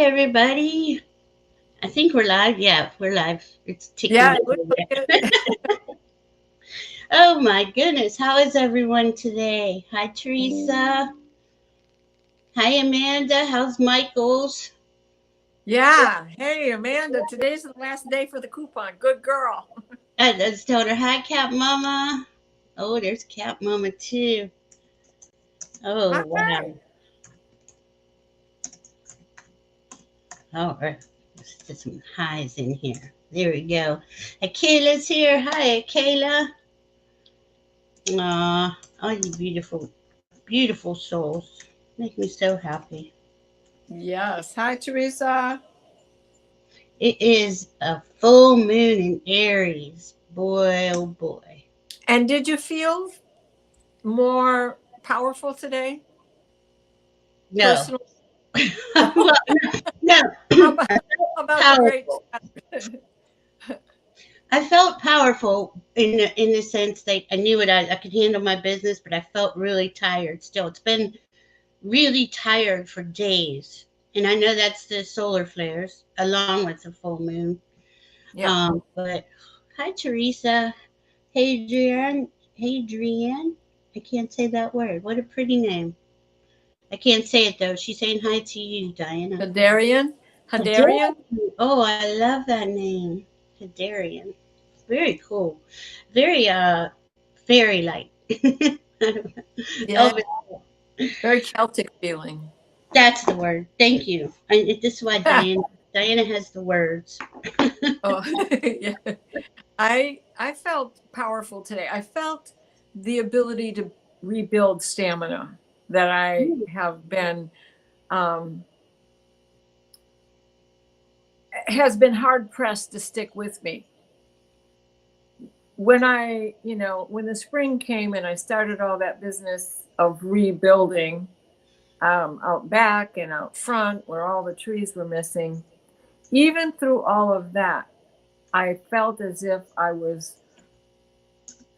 everybody. I think we're live. Yeah, we're live. It's ticking Yeah, over it looks like there. it. Oh my goodness. How is everyone today? Hi, Teresa. Hi, Amanda. How's Michael's? Yeah. Hey, Amanda, today's the last day for the coupon. Good girl. I just told her, hi, Cat Mama. Oh, there's Cat Mama too. Oh, Hi. wow. All right. Let's get some highs in here. There we go. Akela's here. Hi, Akela. Aw, all you beautiful, beautiful souls. Make me so happy. Yes. Hi, Teresa. It is a full moon in Aries. Boy, oh boy. And did you feel more powerful today? No. Personal? Well, no. How about, how about the great? Powerful. I felt powerful in the sense that I knew I could handle my business, but I felt really tired still. It's been really tired for days. And I know that's the solar flares along with the full moon. Yeah. But hi, Teresa. Hadrian. Hadrian. I can't say that word. What a pretty name. I can't say it though. She's saying hi to you, Diana. Hadarian. Hadarian. Hadarian. Oh, I love that name. Hadarian. Very cool. Very fairy like. Yeah. Oh, Very Celtic feeling. that's the word. Thank you. This is why Diana has the words. Oh, yeah. I felt powerful today. I felt the ability to rebuild stamina that I have been um, has been hard pressed to stick with me. When the spring came and I started all that business of rebuilding out back and out front where all the trees were missing, even through all of that, I felt as if I was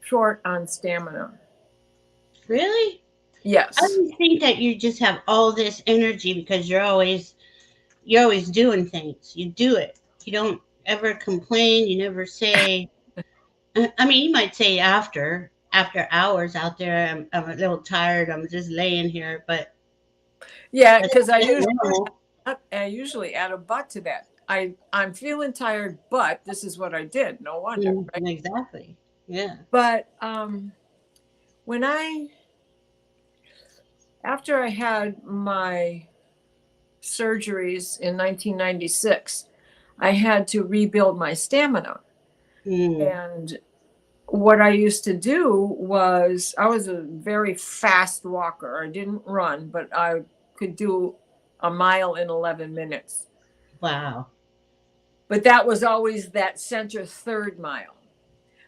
short on stamina. Really? I Yes. don't think that you just have all this energy because you're always doing things. You do it. You don't ever complain. You never say. I mean, you might say after hours out there, I'm a little tired. I'm just laying here, but Yeah, that's because normal. I usually add a but to that. I'm feeling tired, but this is what I did. No wonder, right? Exactly. Yeah. But when I after I had my surgeries in 1996, I had to rebuild my stamina. Mm. And what I used to do was I was a very fast walker. I didn't run, but I could do a mile in 11 minutes. Wow. But that was always that center third mile.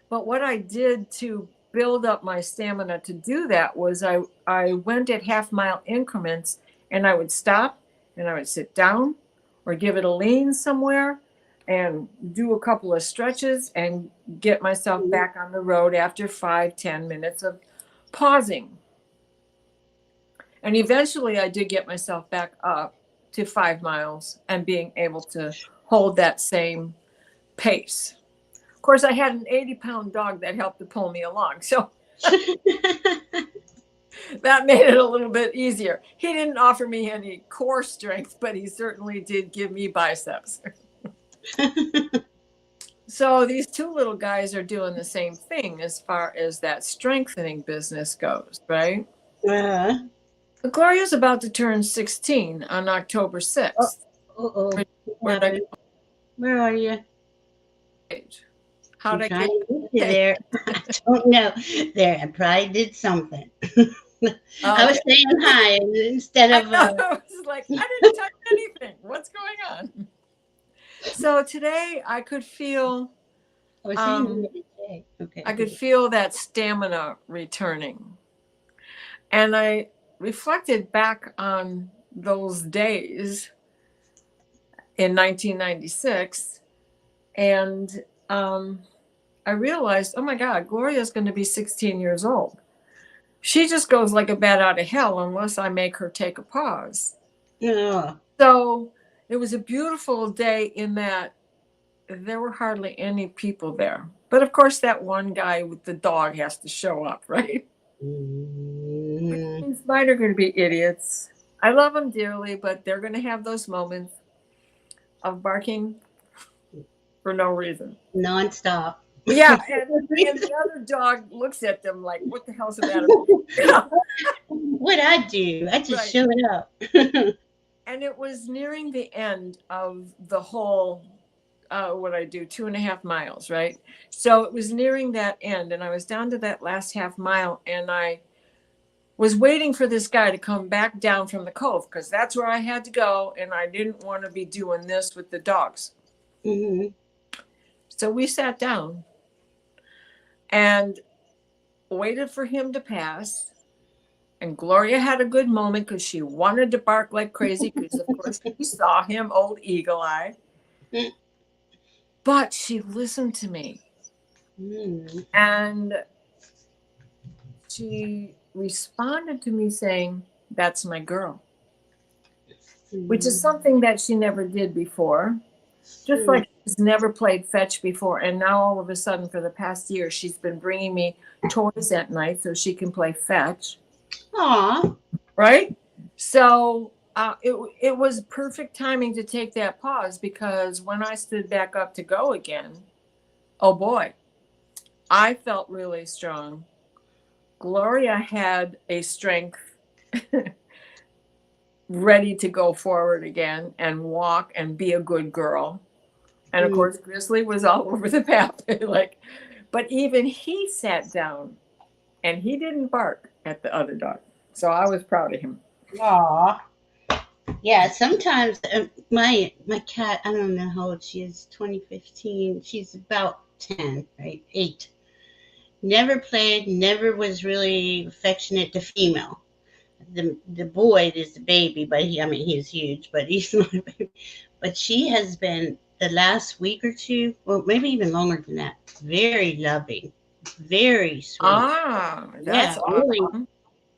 But what I did to build up my stamina to do that was I went at half mile increments, and I would stop and I would sit down or give it a lean somewhere and do a couple of stretches and get myself back on the road after 5-10 minutes of pausing. And eventually I did get myself back up to 5 miles and being able to hold that same pace. Of course, I had an 80-pound dog that helped to pull me along. So that made it a little bit easier. He didn't offer me any core strength, but he certainly did give me biceps. So these two little guys are doing the same thing as far as that strengthening business goes, right? uh, Gloria's about to turn 16 on October oh, 6th. oh. What Where'd I happened? go? Where are you? How'd I'm I trying get to get you okay. there. I don't know. There, I probably did something. I was Okay. saying hi instead I of. know. I was like, I didn't touch anything. What's going on? So today I was saying um, hi today. I Okay. could feel that stamina returning. And I reflected back on those days in 1996. And I realized, oh my God, Gloria's going to be 16 years old. She just goes like a bat out of hell unless I make her take a pause. Oh, So it was a beautiful day in that there were hardly any people there. But of course, that one guy with the dog has to show up, right? Which Mm, means mine are going to be idiots. I love them dearly, but they're going to have those moments of barking for no reason. nonstop. Yeah, and the other dog looks at them like, "What the hell's the matter with you?" Yeah, What I do, I just right. show it up. And it was nearing the end of the whole what I do, 2.5 miles, right? So it was nearing that end, and I was down to that last half mile, and I was waiting for this guy to come back down from the cove because that's where I had to go, and I didn't want to be doing this with the dogs. Hmm. So we sat down and waited for him to pass. And Gloria had a good moment because she wanted to bark like crazy because, of course, she saw him, old Eagle Eye. But she listened to me Mm. and she responded to me saying, "That's my girl," which is something that she never did before. Just Mm. like she's never played fetch before. And now all of a sudden, for the past year, she's been bringing me toys at night so she can play fetch. Aw. Right? So it was perfect timing to take that pause because when I stood back up to go again, oh boy, I felt really strong. Gloria had a strength ready to go forward again and walk and be a good girl. And of Mm. course, Grizzly was all over the path. Like, but even he sat down and he didn't bark at the other dog. So I was proud of him. Aw. Yeah, sometimes my cat, I don't know how old she is, 2015. She's about 10, right? 8. Never played, never was really affectionate to female. The boy is the baby, but he, I mean, he's huge, but he's not a baby. But she has been the last week or two, well, maybe even longer than that, very loving, very sweet. Ah, Yeah, that's really, awesome.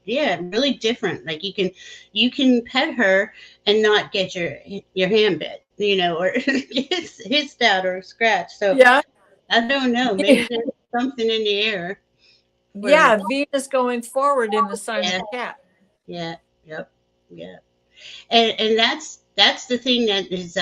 yeah, really different. Like you can pet her and not get your hand bit, or hissed out or scratched. So Yeah. I don't know. Maybe there's something in the air for Yeah, Venus going forward in the sign of yeah, the cat. yeah, yep, yeah. And that's the thing that is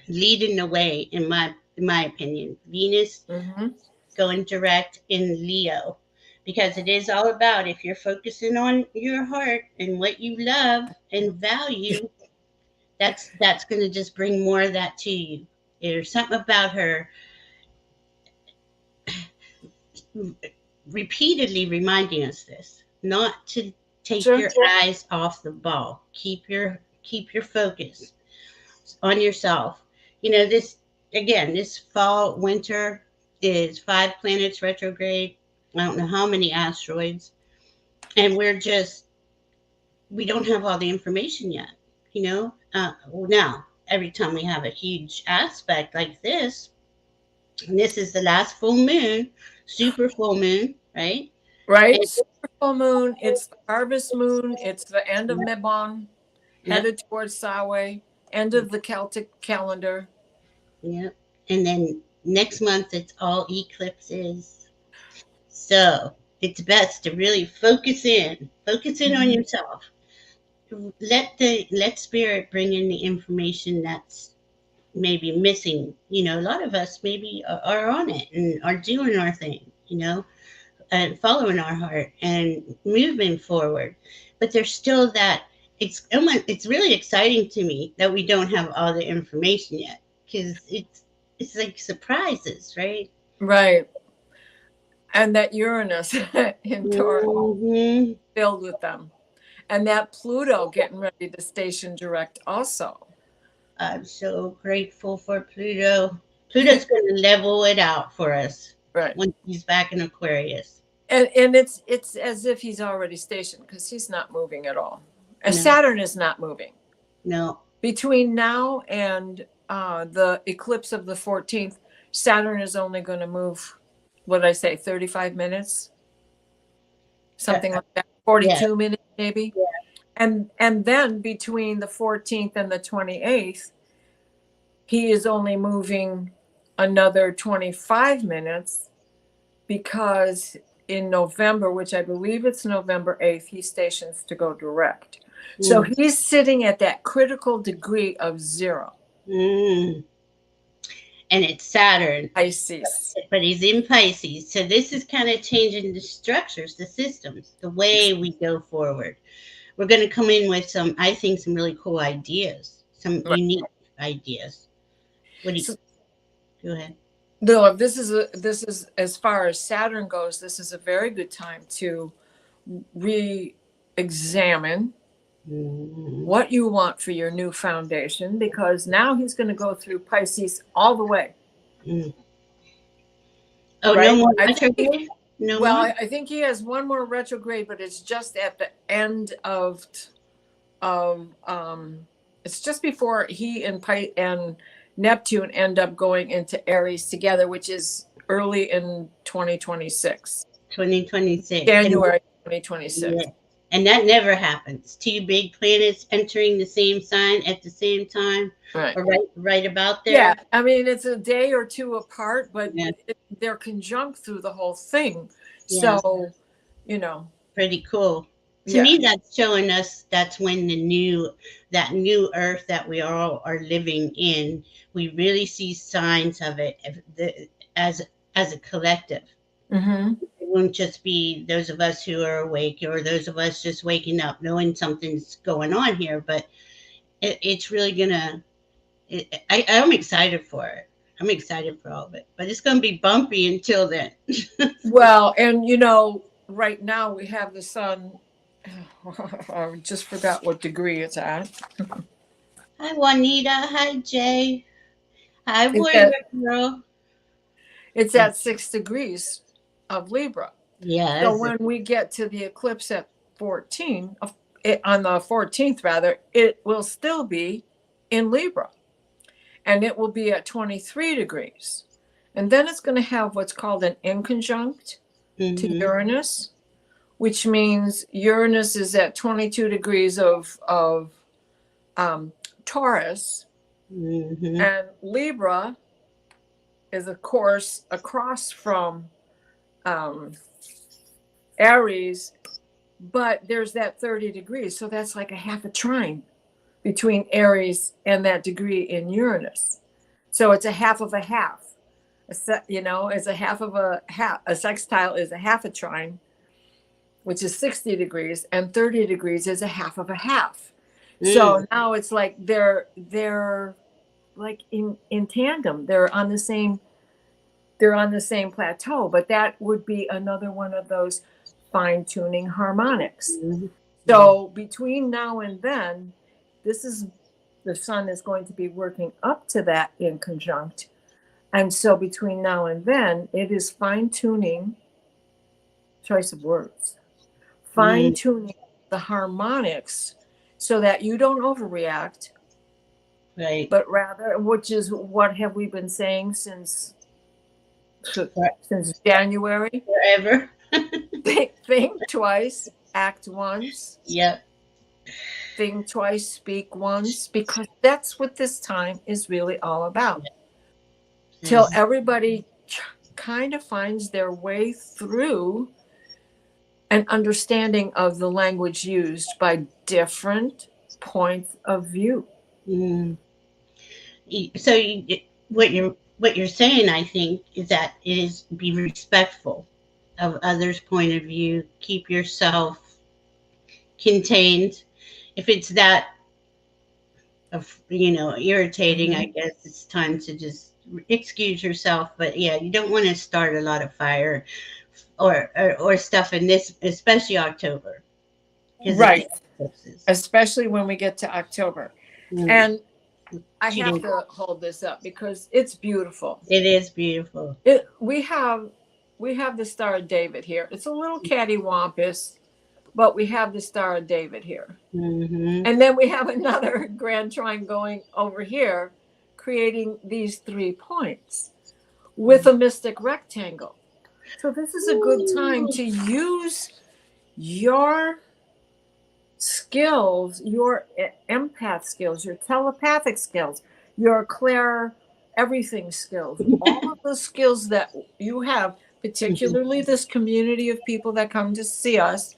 leading the way in my opinion. Venus Hmm. going direct in Leo. Because it is all about if you're focusing on your heart and what you love and value, that's going to just bring more of that to you. There's something about her repeatedly reminding us this, not to take Sure. your eyes off the ball. Keep your focus on yourself. This again, this fall, winter is 5 planets retrograde. I don't know how many asteroids, and we don't have all the information yet. Now every time we have a huge aspect like this, and this is the last full moon, super full moon, right? Right? And, Super full moon. It's the harvest moon. It's the end of Mabon, yep, headed towards Samhain, end of the Celtic calendar. yep. And then next month it's all eclipses. So it's best to really focus in on Mhm. yourself. Let spirit bring in the information that's maybe missing. A lot of us maybe are on it and are doing our thing, and following our heart and moving forward. But there's still that it's really exciting to me that we don't have all the information yet because it's like surprises, right? Right. And that Uranus in Taurus Hmm. filled with them. And that Pluto getting ready to station direct also. I'm so grateful for Pluto. Pluto's going to level it out for us Right. when he's back in Aquarius. And it's as if he's already stationed because he's not moving at all. No, Saturn is not moving. no, Between now and the eclipse of the 14th, Saturn is only going to move, what did I say, 35 minutes? uh, Something like that. yeah, 42 minutes, maybe. And then between the 14th and the 28th, he is only moving another 25 minutes because in November, which I believe it's November 8th, he stations to go direct. So Mm. he's sitting at that critical degree of 0. Mm. And it's Saturn, Pisces. but he's in Pisces. So this is kind of changing the structures, the systems, the way we go forward. We're going to come in with some, I think, some really cool ideas, some Right. unique ideas. What do you, So, go ahead. no, this is as far as Saturn goes, this is a very good time to re-examine Mm-hmm. what you want for your new foundation, because now he's going to go through Pisces all the way. Mm. Oh, no Right? more I think, retrograde? No well, more? I think he has one more retrograde, but it's just at the end of it's just before he and Neptune end up going into Aries together, which is early in 2026. 2026. And January yeah. 2026. And that never happens. Two big planets entering the same sign at the same time, Right. or right about Yeah, there. I mean it's a day or two apart, but Yeah. they're conjunct through the whole thing. Yeah. So, you know, Pretty cool. To yeah. me, that's showing us that's when that new earth that we all are living in, we really see signs of it as as a collective. Mm-hmm. It won't just be those of us who are awake or those of us just waking up knowing something's going on here, but it's really gonna. I'm excited for it. I'm excited for all of it, but it's gonna be bumpy until then. Well, and right now we have the sun. I just forgot what degree it's at. Hi, Juanita. Hi, Jay. Hi, It's Warrior at Girl. it's at 6 degrees of Libra. So Yes. when we get to the eclipse at 14, on the 14th rather, it will still be in Libra, and it will be at 23 degrees. And then it's going to have what's called an inconjunct to Mm-hmm. Uranus, which means Uranus is at 22 degrees of um, Taurus, Mm-hmm. and Libra is, of course, across from um, Aries, but there's that 30 degrees. So that's like a half a trine between Aries and that degree in Uranus. So it's a half of a half. It's a half of a half. A sextile is a half a trine, which is 60 degrees, and 30 degrees is a half of a half. Mm. So now it's like they're like in tandem. They're on the same plateau, but that would be another one of those fine-tuning harmonics. Mm-hmm. So between now and then, the sun is going to be working up to that in conjunct. And so between now and then, it is fine-tuning, choice of words, Mm. fine-tuning the harmonics so that you don't overreact, Right. but rather, which is what have we been saying since January? Forever. Think twice, act once. Yep. Think twice, speak once, because that's what this time is really all about. Till Yes. everybody kind of finds their way through an understanding of the language used by different points of view. Mm. So what you're saying, I think, is that it is be respectful of others' point of view. Keep yourself contained. If it's that of irritating, I Mm-hmm. guess it's time to just excuse yourself. But yeah, you don't want to start a lot of fire or stuff in this, especially October, because of the Right. eclipses. Especially when we get to October. Mm. And I have Cheating. to hold this up because it's beautiful. It is beautiful. We have the Star of David here. It's a little cattywampus, but we have the Star of David here. Hmm. And then we have another grand trine going over here, creating these 3 points with a mystic rectangle. So this is a good time to use your skills, your empath skills, your telepathic skills, your clair everything skills, all of the skills that you have, Mhm. particularly this community of people that come to see us,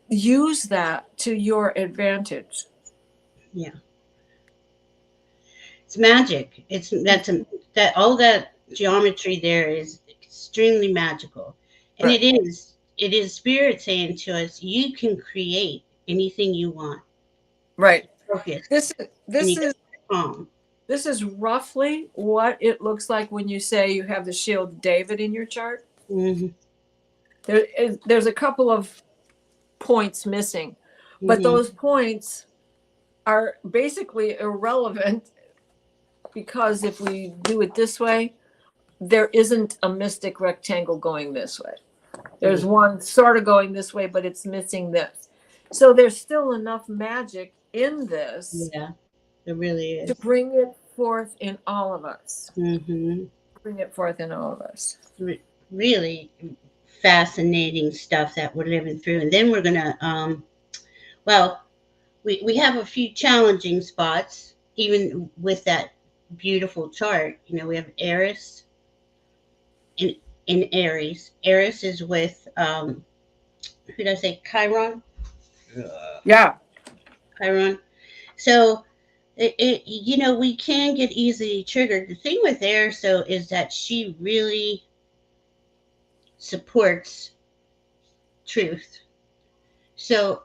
use that to your advantage. Yeah, it's magic. That all that geometry there is extremely magical, and Right. it is spirit saying to us, you can create anything you want. Right. Focus, This and this you got is calm. this is roughly what it looks like when you say you have the shield of David in your chart. Hmm. There's a couple of points missing, but Hmm. those points are basically irrelevant because if we do it this way, there isn't a mystic rectangle going this way. There's one sort of going this way, but it's missing this. So there's still enough magic in this Yeah, it really to is. bring it forth in all of us. Hmm. Bring it forth in all of us. Really fascinating stuff that we're living through, and then we're gonna well, we have a few challenging spots, even with that beautiful chart. We have Eris in Aries. Eris is with who did I say? Chiron. Yeah. Chiron. So we can get easily triggered. The thing with Eris though is that she really supports truth. So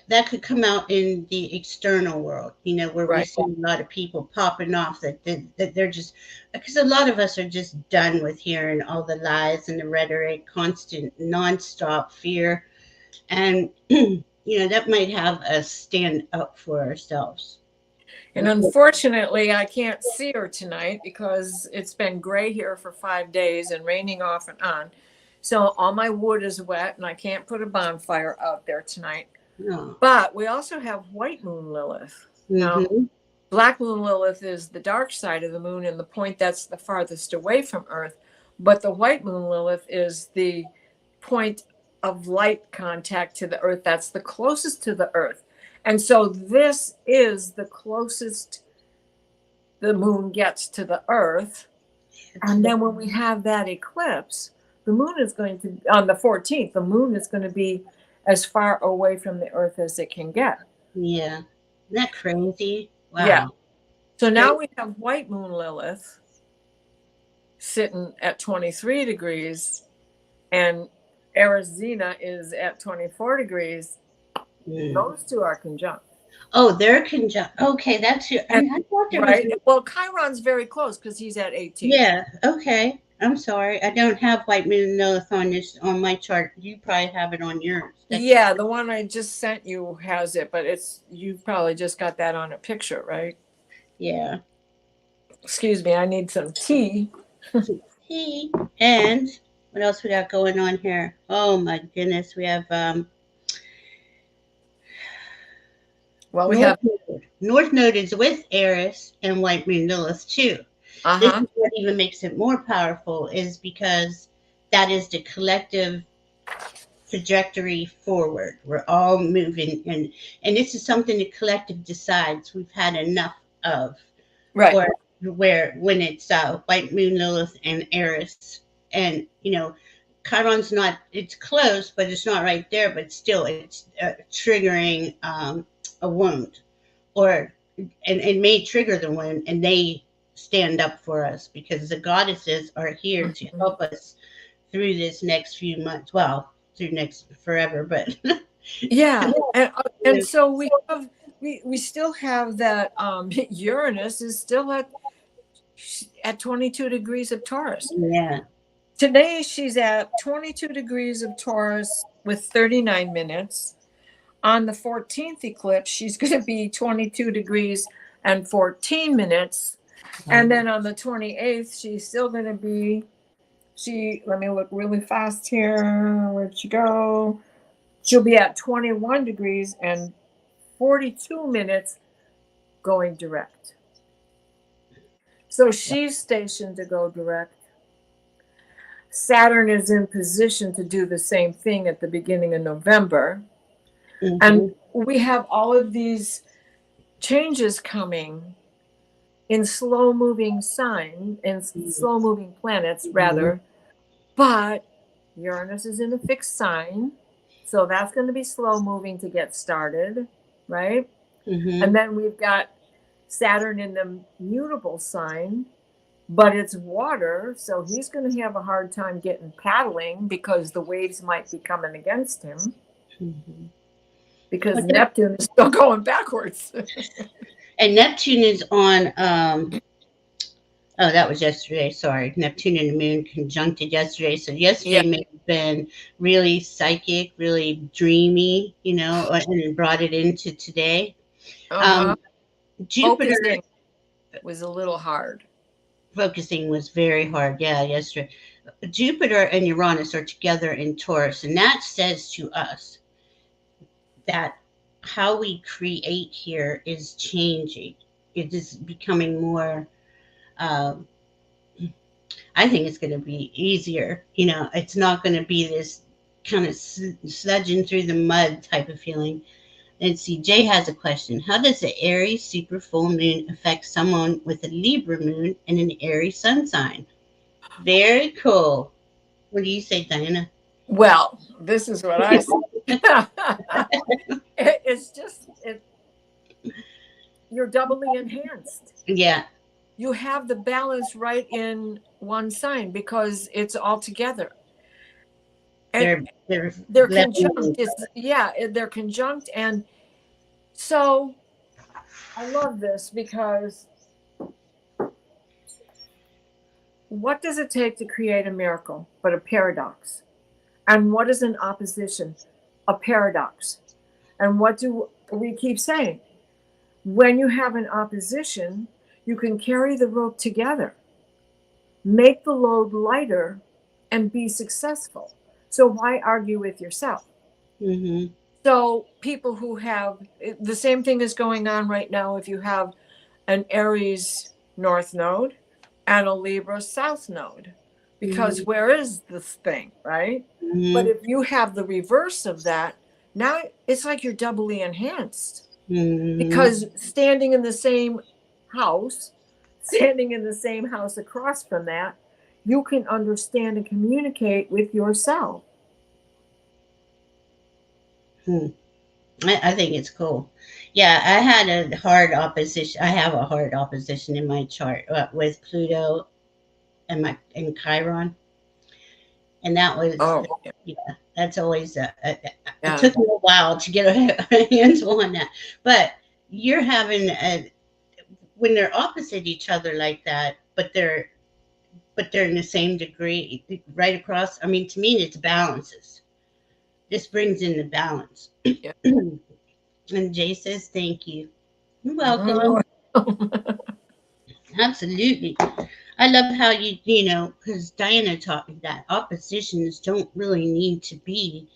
that could come out in the external world, where we Right. see a lot of people popping off that they're just, because a lot of us are just done with hearing all the lies and the rhetoric, constant, nonstop fear. And, that might have us stand up for ourselves. And unfortunately, I can't see her tonight because it's been gray here for 5 days and raining off and on. So all my wood is wet and I can't put a bonfire out there tonight. No. But we also have white moon Lilith. Now, Mm-hmm. black moon Lilith is the dark side of the moon and the point that's the farthest away from Earth. But the white moon Lilith is the point of light contact to the Earth that's the closest to the Earth. And so this is the closest the moon gets to the Earth. And then when we have that eclipse, the moon is going to, on the 14th, the moon is going to be as far away from the Earth as it can get. Yeah. Isn't that crazy? Yeah. Wow. So It's now crazy. we have white moon Lilith sitting at 23 degrees and Arizona is at 24 degrees. Mm. Those two are conjunct. Oh, they're conjunct. Okay, that's your. And, I thought there was. right. Well, Chiron's very close because he's at 18. Yeah. Okay. I'm sorry. I don't have white moon Lilith on my chart. You probably have it on yours. That's Yeah, the one I just sent you has it, but it's you probably just got that on a picture, right? yeah. Excuse me, I need some tea. Hey. And what else we got going on here? Oh my goodness, we have Well, we North have Node. North Node is with Eris and white moon Lilith too. This uh-huh. is what even makes it more powerful, is because that is the collective trajectory forward. We're all moving, and this is something the collective decides we've had enough of. Right. Or where when it's white moon Lilith and Eris, and Chiron's not. It's close, but it's not right there. But still, it's triggering a wound, or and it may trigger the wound, and they stand up for us because the goddesses are here to Mhm. help us through this next few months. Well, through next forever, but Yeah. And so we still have that Uranus is still at 22 degrees of Taurus. yeah. Today she's at 22 degrees of Taurus with 39 minutes. On the 14th eclipse, she's going to be 22 degrees and 14 minutes. And then on the 28th, she's still going to be, let me look really fast here. Where'd she go? She'll be at 21 degrees and 42 minutes going direct. So she's stationed to go direct. Saturn is in position to do the same thing at the beginning of November. And Mhm. we have all of these changes coming in slow moving Mhm. slow moving planets Mhm. rather, but Uranus is in a fixed sign. So that's going to be slow moving to get started, right? And Mhm. then we've got Saturn in the mutable sign, but it's water, so he's going to have a hard time getting paddling because the waves might be coming against him Mhm. because What the- Neptune is still going backwards. And Neptune is on. Oh, that was yesterday. Sorry, Neptune and the Moon conjuncted yesterday. So Yeah. yesterday may have been really psychic, really dreamy, and brought it into today. Uh-huh. Um, Jupiter Focusing was a little hard. focusing was very hard. Yeah, yesterday. Jupiter and Uranus are together in Taurus, and that says to us that how we create here is changing. It is becoming more. Um, I think it's going to be easier. It's not going to be this kind of sludging through the mud type of feeling. Let's see. Jay has a question. How does the Aries super full moon affect someone with a Libra moon and an Aries sun sign? Very cool. What do you say, Diana? Well, this is what I say. It's just you're doubly enhanced. Yeah, You have the balance right in one sign because it's all together. And they're they're conjunct. leveling. They're conjunct. And so I love this because what does it take to create a miracle but a paradox? And what is an opposition? A paradox. And what do we keep saying? When you have an opposition, you can carry the rope together, make the load lighter, and be successful. So why argue with yourself? Hmm. So people who have the same thing is going on right now if you have an Aries north node and a Libra south node. Because Hmm. where is this thing, right? But Hmm. if you have the reverse of that, now it's like you're doubly enhanced. Hmm. Because standing in the same house, standing in the same house across from that, you can understand and communicate with yourself. Hmm. I think it's cool. Yeah, I had a hard opposition. I have a hard opposition in my chart with Pluto and Chiron, and that was Oh, yeah. That's always it yeah. took me a while to get a handle on that. But you're having when they're opposite each other like that, but they're in the same degree right across. I mean, to me, it's balances. This brings in the balance. Yeah. And Jay says, "Thank you. You're welcome." Mm. Absolutely. I love how because Diana taught me that oppositions don't really need to be,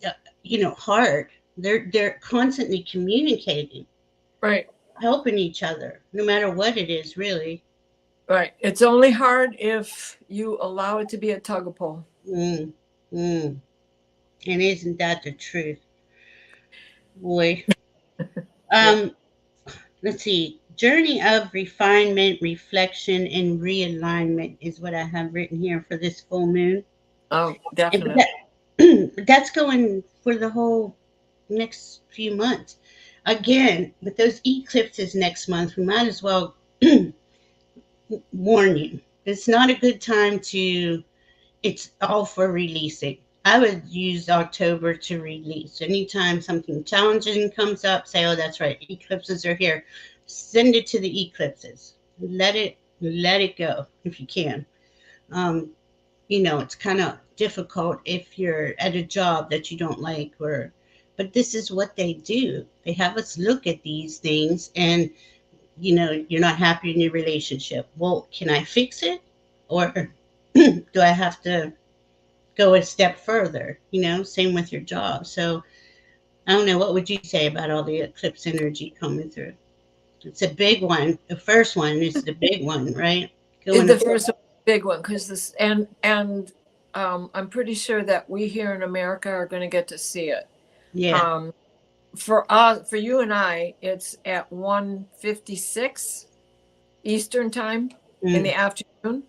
uh, hard. They're constantly communicating, Right. helping each other, no matter what it is, really. Right. It's only hard if you allow it to be a tug of pull. Mm, mm. And isn't that the truth, boy? Yeah. Um, let's see. Journey of refinement, reflection, and realignment is what I have written here for this full moon. Oh, And but definitely. that, that's going for the whole next few months. Again, with those eclipses next month, we might as well warn you. It's not a good time to, it's all for releasing. I would use October to release. Anytime something challenging comes up, say, oh, that's right, eclipses are here. Send it to the eclipses. Let it go if you can. Um, it's kind of difficult if you're at a job that you don't like, but this is what they do. They have us look at these things, and you're not happy in your relationship. Well, can I fix it, or do I have to go a step further? Same with your job. So I don't know, what would you say about all the eclipse energy coming through? It's a big one. The first one is the big one, right? Going The up. first one, big one, because this and I'm pretty sure that we here in America are going to get to see it. Yeah. Um, for us, for you and I, it's at 1:56 Eastern time in Mm, the afternoon.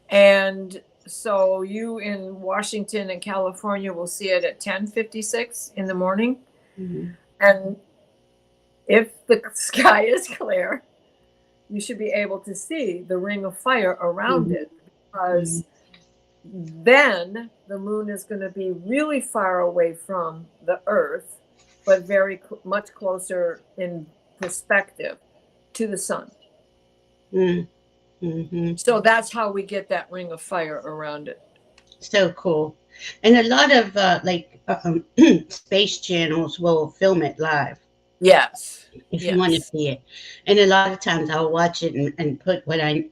And so you in Washington and California will see it at 10:56 in the morning. mm, And if the sky is clear, you should be able to see the ring of fire around mm, it, mm, because then the moon is going to be really far away from the earth, but much closer in perspective to the sun. mm, mhm. So that's how we get that ring of fire around it. So cool. And a lot of space channels will film it live Yes. if you want to Yes. see it. And a lot of times I'll watch it and put what I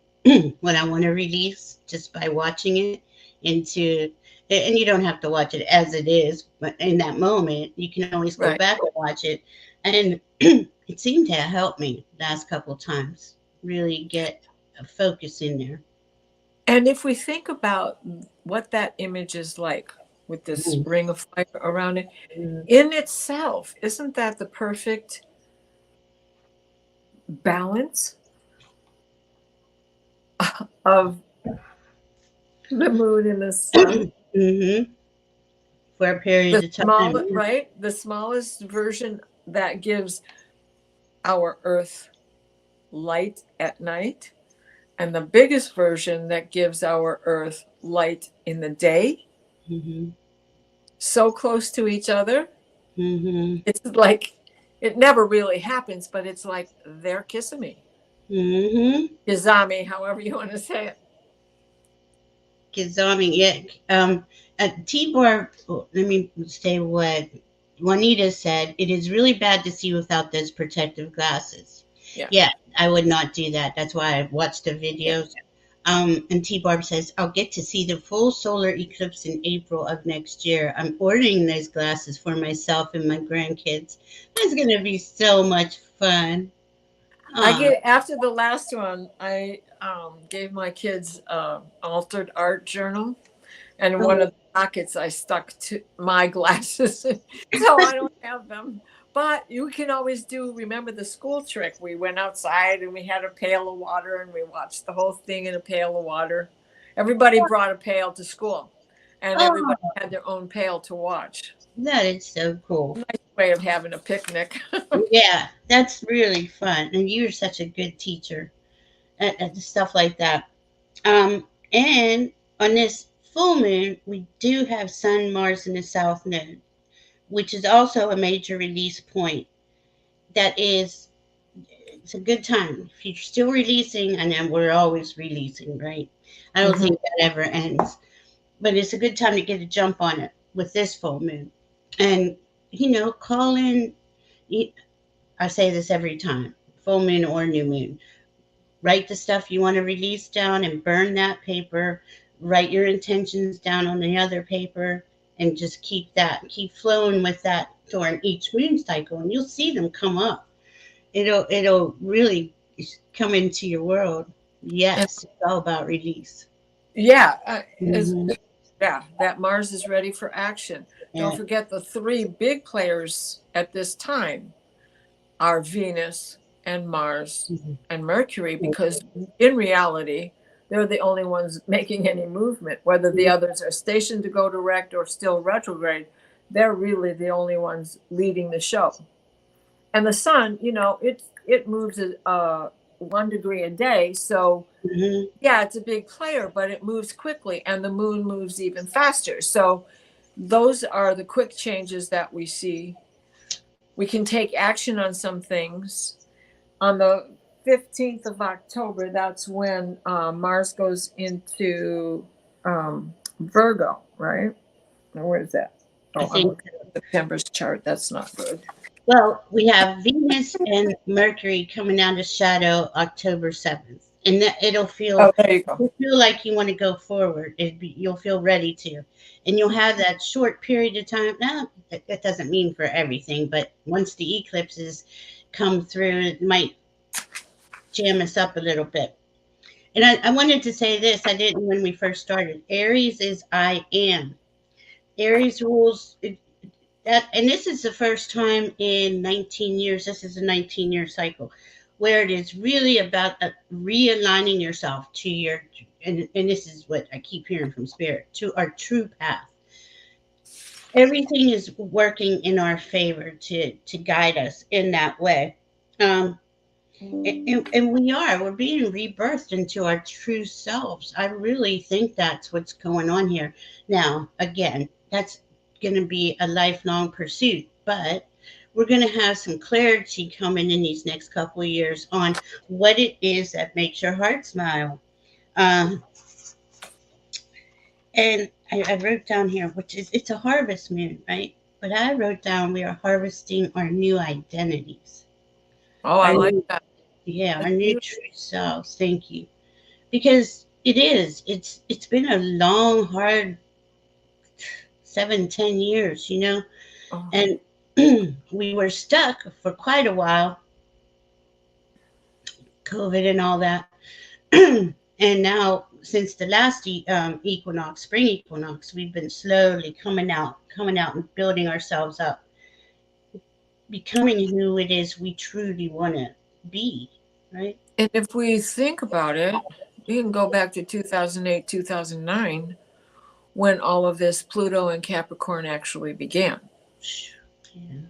what I want to release just by watching it into, and you don't have to watch it as it is, but in that moment you can always go Right. back and watch it. And it seemed to help me last couple times really get a focus in there. And if we think about what that image is like with this Mm, ring of fire around it, mm, in itself, isn't that the perfect balance of the moon and the sun? mm-hmm. For a period The of time. small, right? The smallest version that gives our Earth light at night, and the biggest version that gives our Earth light in the day, Mm-hmm. so close to each other. Mm-hmm. It's like it never really happens, but it's like they're kissing me. Mm-hmm. Kizami, however you want to say it. Kizami, yeah. Tibor, let me say what Juanita said. It is really bad to see without those protective glasses. Yeah. Yeah, I would not do that. That's why I watched the Yeah. videos. And T Barb says, I'll get to see the full solar eclipse in April of next year. I'm ordering those glasses for myself and my grandkids. That's going to be so much fun. I Aw. get after the last one, I gave my kids altered art journal, and one of Oh, the pockets I stuck to my glasses, so I don't have them. But you can always do. Remember the school trick? We went outside and we had a pail of water, and we watched the whole thing in a pail of water. Everybody brought a pail to school, and everybody oh, had their own pail to watch. that is so cool. Nice way of having a picnic. Yeah, that's really fun. And you're such a good teacher at stuff like that. And on this full moon, we do have Sun, Mars, and the South Node, which is also a major release point. That is, it's a good time. If you're still releasing, and then we're always releasing, right? I don't Mhm. think that ever ends. But it's a good time to get a jump on it with this full moon. And, call in. I say this every time, full moon or new moon. Write the stuff you want to release down and burn that paper. Write your intentions down on the other paper and just keep flowing with that during each moon cycle, and you'll see them come up. It'll really come into your world. And Yes, it's all about release. yeah, Hmm. yeah, that Mars is ready for action. Don't Yeah. forget the three big players at this time are Venus and Mars and Mercury, because in reality, they're the only ones making any movement. Whether the others are stationed to go direct or still retrograde, they're really the only ones leading the show. And the sun, it moves 1 degree a day, so Hmm. yeah, it's a big player, but it moves quickly, and the moon moves even faster. So those are the quick changes that we see. We can take action on some things. On the 15th of October, that's when Mars goes into Virgo, right? Now, where is that? I Oh, I'm think. looking at September's chart. That's not good. Well, we have Venus and Mercury coming out of shadow October 7th. And that Oh, there you go. you'll feel like you want to go forward. You'll feel ready to. And you'll have that short period of time. Now, that doesn't mean for everything, but once the eclipses come through, it might jam us up a little bit. And I wanted to say this, I didn't when we first started. Aries is I am. Aries rules. and this is the first time in 19 years, this is a 19-year cycle, where it is really about realigning yourself to your, and this is what I keep hearing from spirit, to our true path. Everything is working in our favor to guide us in that way. um and we're being rebirthed into our true selves. I really think that's what's going on here. Now, again, that's going to be a lifelong pursuit, but we're going to have some clarity coming in these next couple of years on what it is that makes your heart smile. Um, and I wrote down here, which is, it's a harvest moon, right? But I wrote down we are harvesting our new identities. Oh, I Our like new, that. yeah, our That's new beautiful. true selves. Thank you. Because it's been a long, hard 7, 10 years, Oh, and we were stuck for quite a while, COVID and all that. And now, since the last equinox, spring equinox, we've been slowly coming out and building ourselves up, becoming who it is we truly want to be, right? and if we think about it, we can go back to 2008, 2009, when all of this Pluto and Capricorn actually began. Yeah,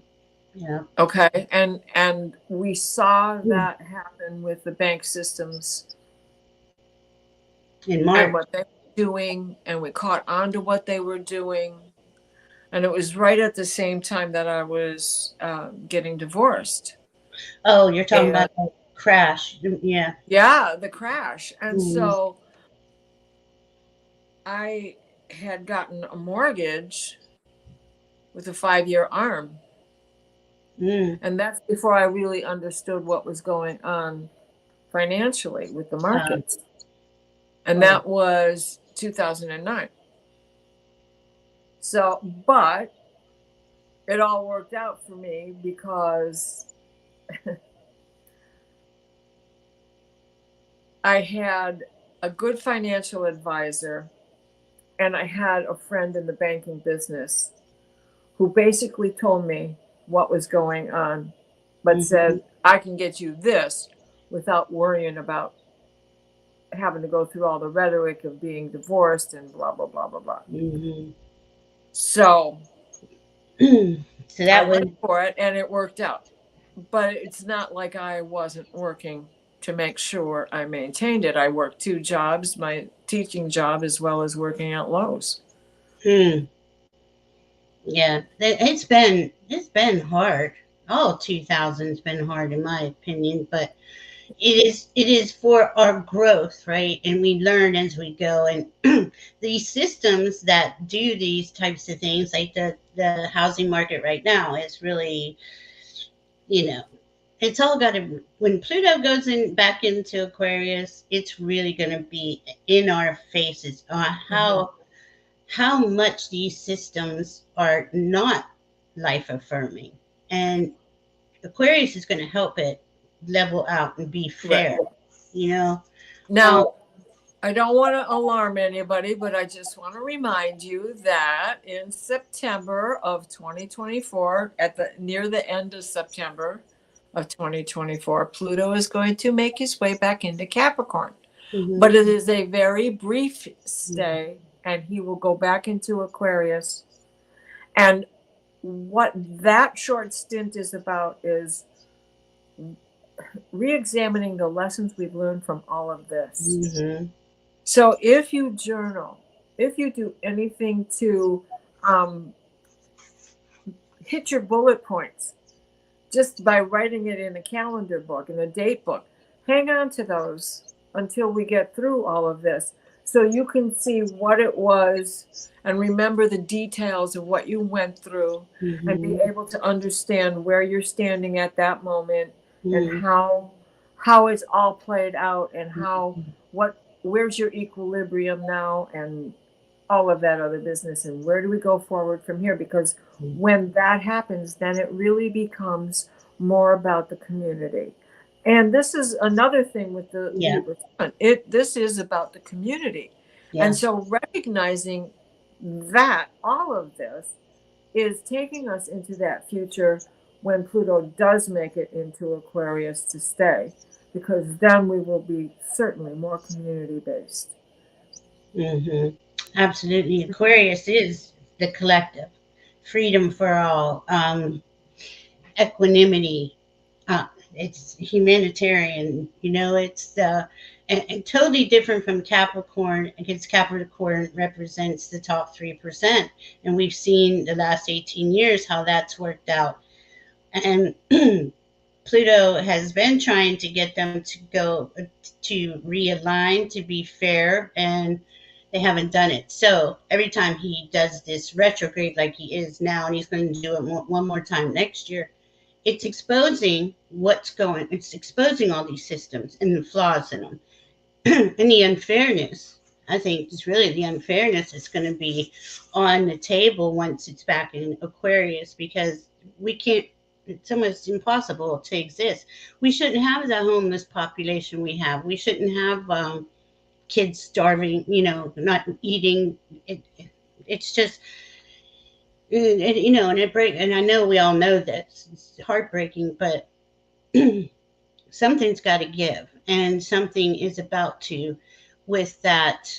yeah. Okay. And we saw that happen with the bank systems In and March. what they were doing, and we caught on to what they were doing. And it was right at the same time that I was getting divorced. Oh, you're talking And about the crash. Yeah. yeah, the crash. And Mm, so I had gotten a mortgage with a 5-year arm. mm. And that's before I really understood what was going on financially with the Uh, markets. And oh. that was 2009. So, but it all worked out for me because I had a good financial advisor and I had a friend in the banking business who basically told me what was going on, but Mm-hmm, said, I can get you this without worrying about having to go through all the rhetoric of being divorced and blah, blah, blah, blah, blah. mm-hmm. So So I that was. went for it and it worked out. But it's not like I wasn't working to make sure I maintained it. I worked 2 jobs, my teaching job as well as working at Lowe's. Hmm. Yeah, it's been hard. All 2000's been hard in my opinion, but it is for our growth, right? And we learn as we go. And these systems that do these types of things, like the housing market right now, is really, you know, it's all got to. When Pluto goes in back into Aquarius, it's really going to be in our faces on Mm-hmm. how much these systems are not life affirming. And Aquarius is going to help it level out and be Right. fair, you know? Um, Now, I don't want to alarm anybody, but I just want to remind you that in September of 2024, at the near the end of September of 2024, Pluto is going to make his way back into Capricorn. mhm, But it is a very brief mhm, stay, and he will go back into Aquarius. And what that short stint is about is re examining the lessons we've learned from all of this. mhm, So if you journal, if you do anything to um, hit your bullet points just by writing it in a calendar book, in a date book, hang on to those until we get through all of this so you can see what it was and remember the details of what you went through and be mhm, able to understand where you're standing at that moment and mhm, how it's all played out and how what where's your equilibrium now and all of that other business and where do we go forward from here, because when that happens then it really becomes more about the community. And this is another thing with the yeah, Libra sun. This is about the community. And yeah, so recognizing that all of this is taking us into that future when Pluto does make it into Aquarius to stay, because then we will be certainly more community based. Hmm. Absolutely. Aquarius is the collective, freedom for all, equanimity. Uh, it's humanitarian, and totally different from Capricorn, because Capricorn represents the top 3%. And we've seen the last 18 years how that's worked out. And Pluto has been trying to get them to go to realign, to be fair, and they haven't done it. So every time he does this retrograde like he is now, and he's going to do it one more time next year, it's exposing all these systems and the flaws in them. And the unfairness. I think it's really the unfairness that's going to be on the table once it's back in Aquarius, because we can't. It's almost impossible to exist. We shouldn't have the homeless population we have. We shouldn't have kids starving. Not eating. It's just and it break. And I know we all know this. It's heartbreaking, but something's got to give, and something is about to with that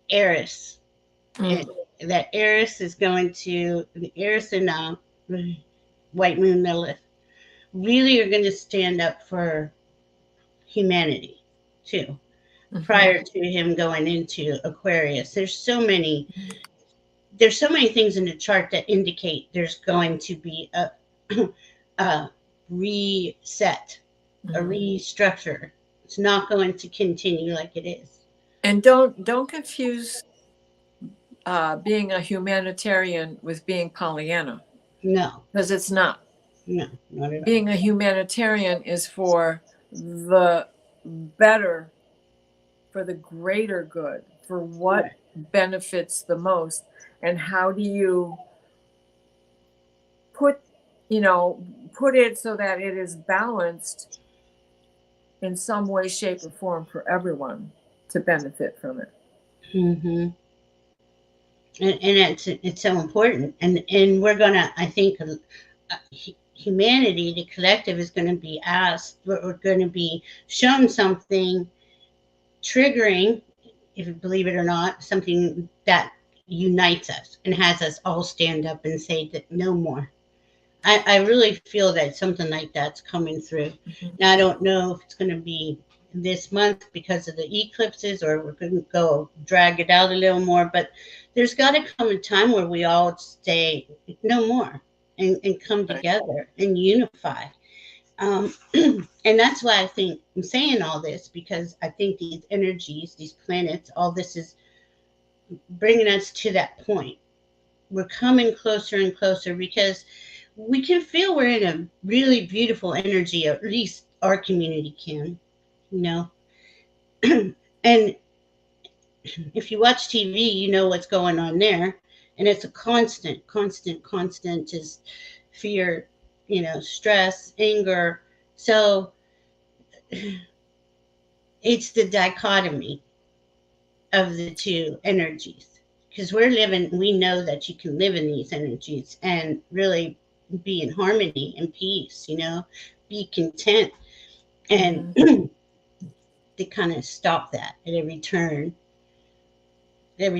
Aries. Mm. It, that Aries is going to the Aries and White Moon Lilith really are going to stand up for humanity too. Mm-hmm. Prior to him going into Aquarius, there's so many things in the chart that indicate there's going to be a a reset, a Mm-hmm. restructure. It's not going to continue like it is. And don't confuse being a humanitarian with being Pollyanna, No, because it's not. no, not at all. Being a humanitarian is for the better, for the greater good, for what Right. benefits the most, and how do you put you know put it so that it is balanced in some way, shape, or form for everyone to benefit from it. Hmm. And it's so important, and we're gonna, I think, humanity, the collective, is going to be asked. We're going to be shown something triggering, if you believe it or not, something that unites us and has us all stand up and say that no more. I really feel that something like that's coming through. Mhm. Now, I don't know if it's going to be this month because of the eclipses, or we're going to go drag it out a little more, but there's got to come a time where we all say no more, and come Right. together and unify. And that's why I think I'm saying all this, because I think these energies, these planets, all this is bringing us to that point. We're coming closer and closer, because we can feel we're in a really beautiful energy, at least our community can, you know. And if you watch TV, you know what's going on there. And it's a constant, constant, constant, just fear, stress, anger. So it's the dichotomy of the two energies. Because we know that you can live in these energies and really be in harmony and peace, be content. And Mm-hmm. to kind of stop that at every turn. As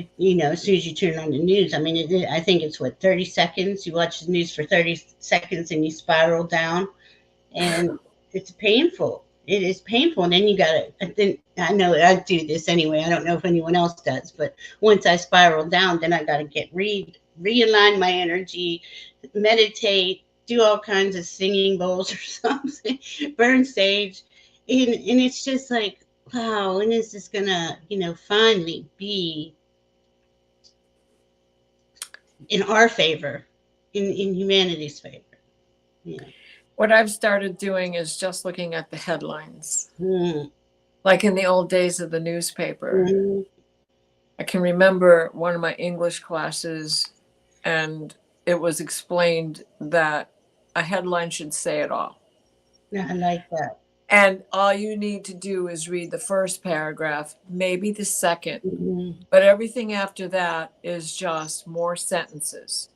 soon as you turn on the news, I mean, I think it's what, 30 seconds. You watch the news for 30 seconds and you spiral down, and it's painful. It is painful. And then you got to, then I know I do this anyway. I don't know if anyone else does, but once I spiral down, then I got to realign my energy, meditate, do all kinds of singing bowls or something, burn sage. And it's just like, wow, when is this gonna, finally be in our favor, in humanity's favor? Yeah. What I've started doing is just looking at the headlines, Mm. like in the old days of the newspaper. Mm. I can remember one of my English classes, and it was explained that a headline should say it all. I like that. And all you need to do is read the first paragraph, maybe the second, Mm-hmm. but everything after that is just more sentences.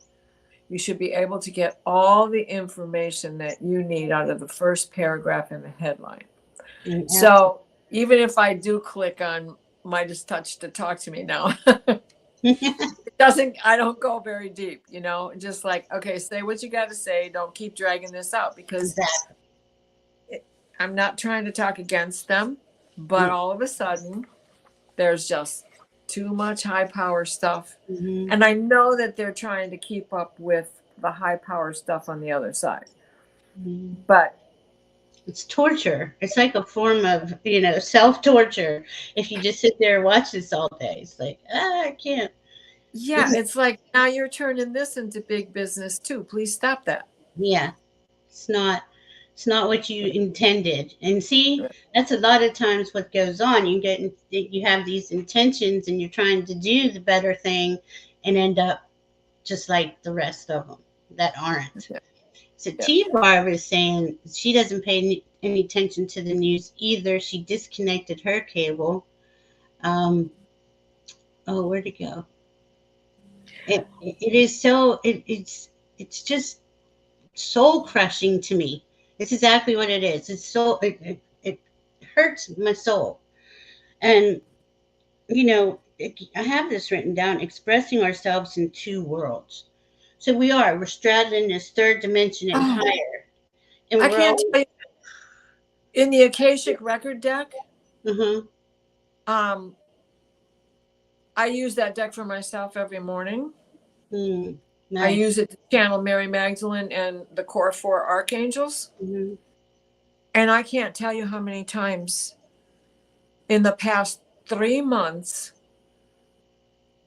you should be able to get all the information that you need out of the first paragraph in the headline. So even if I do click on Midas Touch to talk to me now, I don't go very deep, just like, okay, say what you got to say. Don't keep dragging this out, because Exactly. I'm not trying to talk against them, but all of a sudden there's just too much high power stuff. Mm-hmm. And I know that they're trying to keep up with the high power stuff on the other side. Mm-hmm. But it's torture. It's like a form of, self torture. If you just sit there and watch this all day, it's like, I can't. Yeah, it's like, now you're turning this into big business too. Please stop that. Yeah, it's not. It's not what you intended. And see, that's a lot of times what goes on. You have these intentions, and you're trying to do the better thing, and end up just like the rest of them that aren't. Yeah. So Tia Barber is saying she doesn't pay any attention to the news either. She disconnected her cable. Oh, where'd it go? It is so it's just soul crushing to me. It's exactly what it is. It hurts my soul. And I have this written down: expressing ourselves in two worlds. So we're straddling this third dimension and higher, and I we're can't all. tell you, in the Akashic record deck, Mm-hmm. um, I use that deck for myself every morning. Mm, I nice. use it to channel Mary Magdalene and the core four archangels. Mm-hmm. And I can't tell you how many times in the past 3 months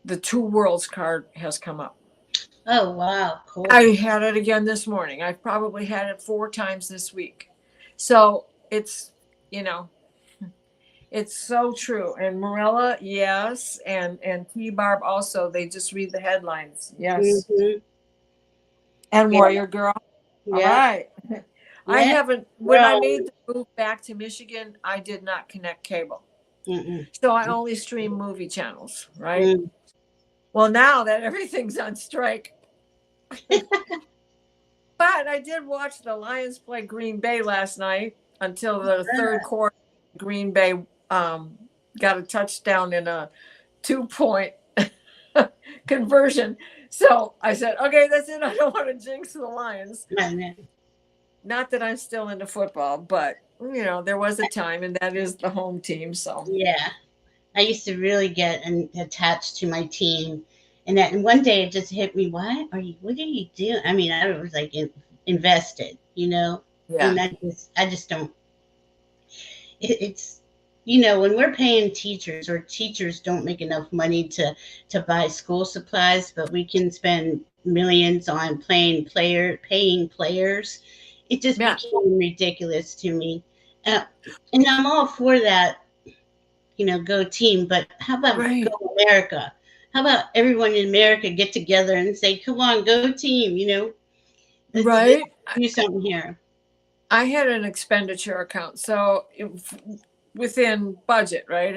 the two worlds card has come up. Oh wow, cool. I had it again this morning. I've probably had it 4 times this week. So it's, it's so true. And Morella, yes, and T Barb also. They just read the headlines. Yes. Mm-hmm. And Yeah, Warrior Girl. All yeah, right. I yeah. haven't, when I made the move back to Michigan, I did not connect cable. Mm-mm. So I only stream movie channels, right? Mm. Well, now that everything's on strike. But I did watch the Lions play Green Bay last night until the third quarter. Green Bay got a touchdown in a 2-point conversion. So I said, okay, that's it. I don't want to jinx the Lions. Not that I'm still into football, but there was a time, and that is the home team. So Yeah, I used to really get attached to my team, and one day it just hit me. What are you doing? I mean, I was like invested, yeah, and I just don't. It's when we're paying teachers, or teachers don't make enough money to buy school supplies, but we can spend millions on paying players. It just yeah, became ridiculous to me, uh, and I'm all for that. Go team, but how about go right, America? How about everyone in America get together and say, "Come on, go team"? Let's right. do something here. I had an expenditure account, so within budget, right?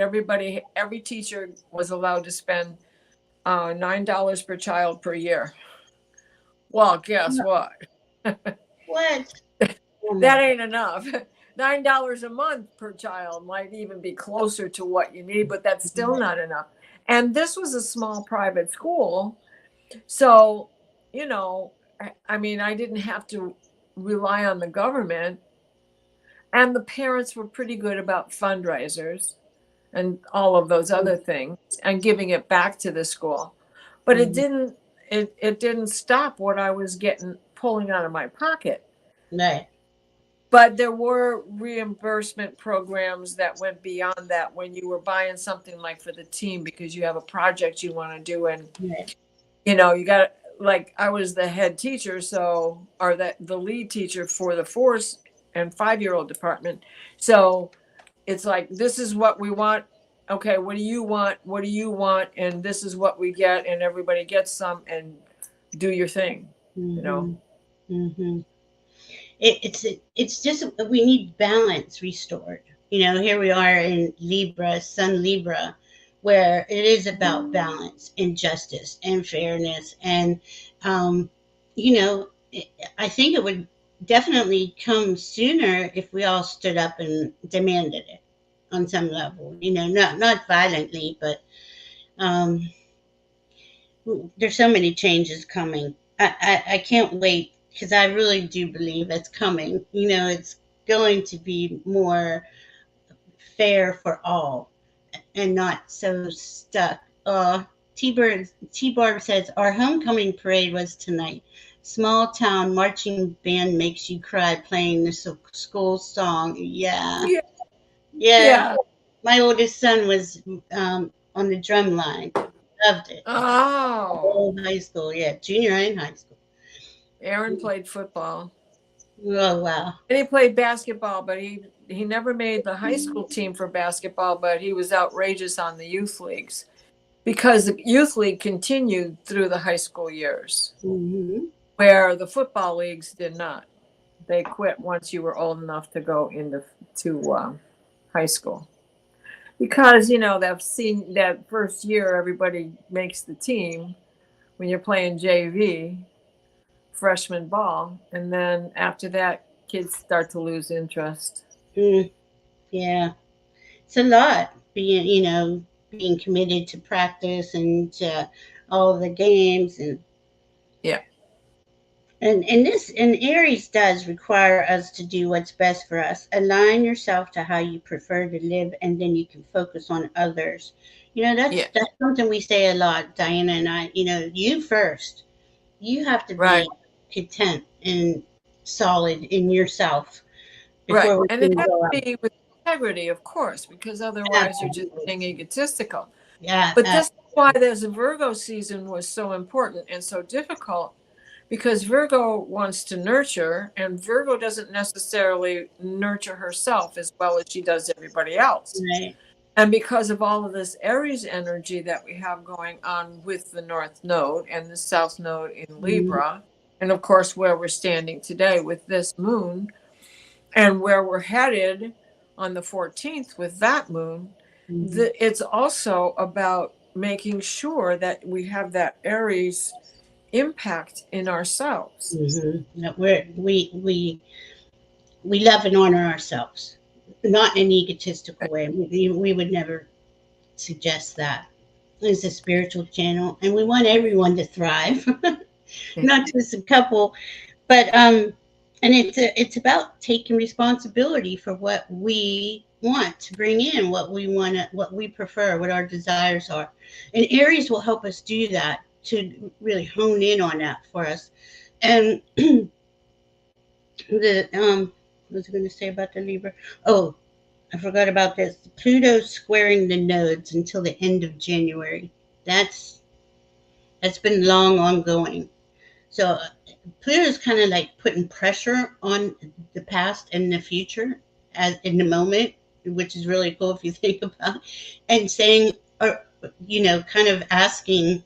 Every teacher was allowed to spend $9 per child per year. Well, guess what? What? Oh my That God. ain't enough. $9 a month per child might even be closer to what you need, but that's still not enough. And this was a small private school. So, I mean, I didn't have to rely on the government. And the parents were pretty good about fundraisers and all of those other things and giving it back to the school. But it didn't stop what I was getting pulling out of my pocket. Right. But there were reimbursement programs that went beyond that when you were buying something like for the team because you have a project you want to do, and Right. you got, like, I was the head teacher, or the lead teacher for the 4 and 5-year-old department. So it's like, this is what we want. Okay, what do you want? What do you want? And this is what we get, and everybody gets some, and do your thing, you know. Mm-hmm. Mm-hmm. It's just we need balance restored. Here we are in Libra, Sun Libra, where it is about balance and justice and fairness, and um, you know, I think it would definitely come sooner if we all stood up and demanded it on some level. Not violently, but um, there's so many changes coming. I can't wait because I really do believe it's coming. It's going to be more fair for all and not so stuck. T-Barb says, our homecoming parade was tonight. Small town marching band makes you cry playing the school song. Yeah. Yeah. Yeah. Yeah. My oldest son was on the drum line. Loved it. Oh, Oh, high school. Yeah. Junior high and high school. Aaron played football. Oh, wow. And he played basketball, but he never made the high school team for basketball, but he was outrageous on the youth leagues because the youth league continued through the high school years, Hmm. where the football leagues did not. They quit once you were old enough to go into high school. Because that first year everybody makes the team when you're playing JV freshman ball, and then after that kids start to lose interest. Mm, yeah. It's a lot being committed to practice and to all the games Yeah. and Aries does require us to do what's best for us. Align yourself to how you prefer to live, and then you can focus on others. Yeah. That's something we say a lot, Diana and I. You first. You have to Right. be content and solid in yourself Right. before we And it can has go to out. be with integrity, of course, because otherwise you're just Absolutely. being egotistical. Yeah. But this is why this Virgo season was so important and so difficult, because Virgo wants to nurture, and Virgo doesn't necessarily nurture herself as well as she does everybody else. Right. And because of all of this Aries energy that we have going on with the North Node and the South Node in Mhm. Libra, and of course, where we're standing today with this moon, and where we're headed on the 14th with that moon, Mhm. it's also about making sure that we have that Aries impact in ourselves. That we love and honor ourselves, not in an egotistical way. We would never suggest that. It's a spiritual channel, and we want everyone to thrive, not just a couple. But and it's about taking responsibility for what we want to bring in, what we prefer, what our desires are, and Aries will help us do that to really hone in on that for us. And the what was I going to say about the Libra? Oh, I forgot about this. Pluto squaring the nodes until the end of January. That's that's been long ongoing. So Pluto's kind of like putting pressure on the past and the future as in the moment, which is really cool if you think about, it, and saying, or kind of asking